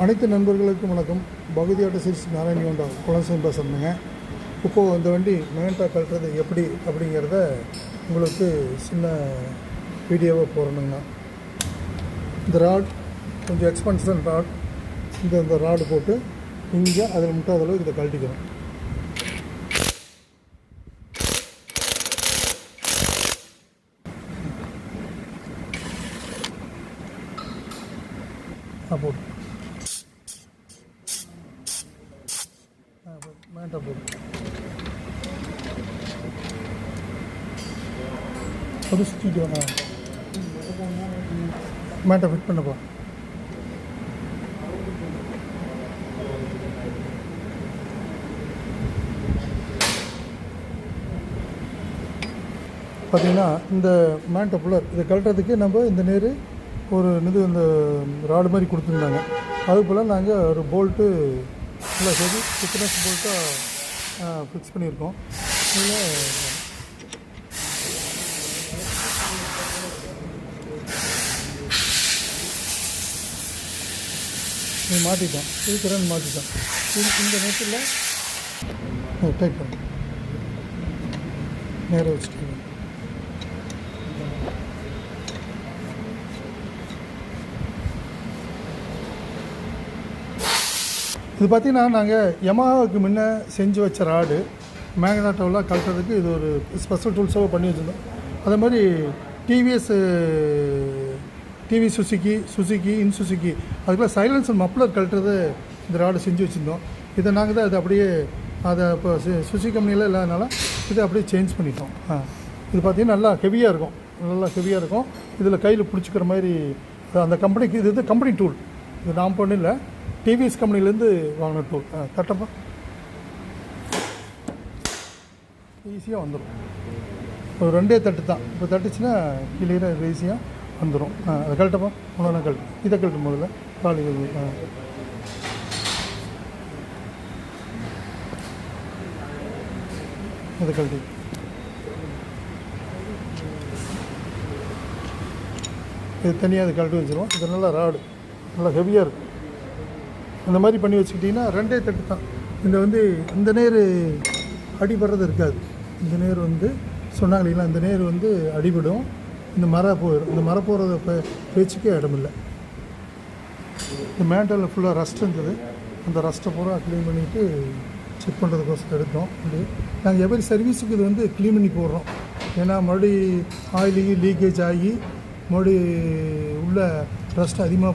அனைத்து நண்பர்களுக்கும் வணக்கம். பகுதி auto series Narayani Honda Kulasekaran பேசுகிறேங்க. இப்போது இந்த வண்டி மெகண்டா கழட்டுறது எப்படி அப்படிங்கிறத உங்களுக்கு சின்ன வீடியோவாக போடணுங்கண்ணா. இந்த ராட் கொஞ்சம் எக்ஸ்பென்சிவ் ராட். இந்த ராடு போட்டு இங்கே அதில் முட்டாத அளவுக்கு இதை கழட்டிக்கிறோம். போட்டு மேட்டை போட்டு ஒரு சுற்றிட்டு வாங்க. மேட்டை ஃபிட் பண்ணப்போ பார்த்திங்கன்னா இந்த மேட்டை ஃபுல்லாக இதை கழட்டுறதுக்கு நம்ம இந்த நேர் ஒரு இந்த ராடு மாதிரி கொடுத்துருந்தாங்க. அது போல் நாங்கள் ஒரு போல்ட்டு ஃபுல்லாக சரி திக்னஸ் போல்ட்டாக ஃபிக்ஸ் பண்ணியிருக்கோம். இதில் இது மாட்டிட்டோம். இது திறன் மாட்டிட்டோம். இந்த நேரத்தில் டைட் பண்ணோம். நேராக வச்சுட்டு இது பார்த்திங்கன்னா நாங்கள் யமஹாவுக்கு முன்னே செஞ்சு வச்ச ராடு மேக்னாட்டோவில் கழட்டுறதுக்கு இது ஒரு ஸ்பெஷல் டூல்ஸாக பண்ணி வச்சுருந்தோம். அதே மாதிரி டிவி சுசுக்கி இன்சுசுக்கி அதுக்கெல்லாம் சைலன்சர் மப்ளர் கழட்டுறது இந்த ராடு செஞ்சு வச்சுருந்தோம். இதை நாங்கள் தான் அது அப்படியே அதை இப்போ சுசுகி கம்பெனியில் இல்லாதனால இதை அப்படியே சேஞ்ச் பண்ணிட்டோம். இது பார்த்திங்கன்னா நல்லா ஹெவியாக இருக்கும். இதில் கையில் பிடிச்சிக்கிற மாதிரி அந்த கம்பெனிக்கு இது கம்பெனி டூல். இது நாம் பண்ண இல்லை, டிவிஎஸ் கம்பெனிலேருந்து வாங்கின டூல். கரெக்டாப்பா ஈஸியாக வந்துடும். ஒரு 2 தட்டு தான். இப்போ தட்டுச்சுன்னா கிளியராக ஈஸியாக வந்துடும். அதை கழட்டப்பா ஒன்றா கழட்டு. இதை கழட்டும் முதல்ல காலி இதை கழட்டி இது தனியாக அதை கழட்டி வச்சுருவோம். இது நல்லா ராடு நல்லா ஹெவியாக இருக்கும். அந்த மாதிரி பண்ணி வச்சுக்கிட்டிங்கன்னா 2 தட்டு தான். இந்த நேர் அடிபடுறது இருக்காது. இந்த நேர் சொன்னாங்க இல்லைங்களா, இந்த நேர் அடிபடும். இந்த மரம் போயிடும். இந்த மரம் போகிறத பேச்சுக்கே இடமில்லை. இந்த மேண்டலில் ஃபுல்லாக ரஸ்ட் இருந்தது. அந்த ரஸ்ட்டை பூரா க்ளீன் பண்ணிவிட்டு செக் பண்ணுறதுக்கோசரம் எடுத்தோம். நாங்கள் எவரி சர்வீஸுக்கு இது க்ளீன் பண்ணி போடுறோம். ஏன்னா மறுபடி ஆயில் லீக்கேஜ் ஆகி மறுபடி உள்ள ரஸ்ட் அதிகமாக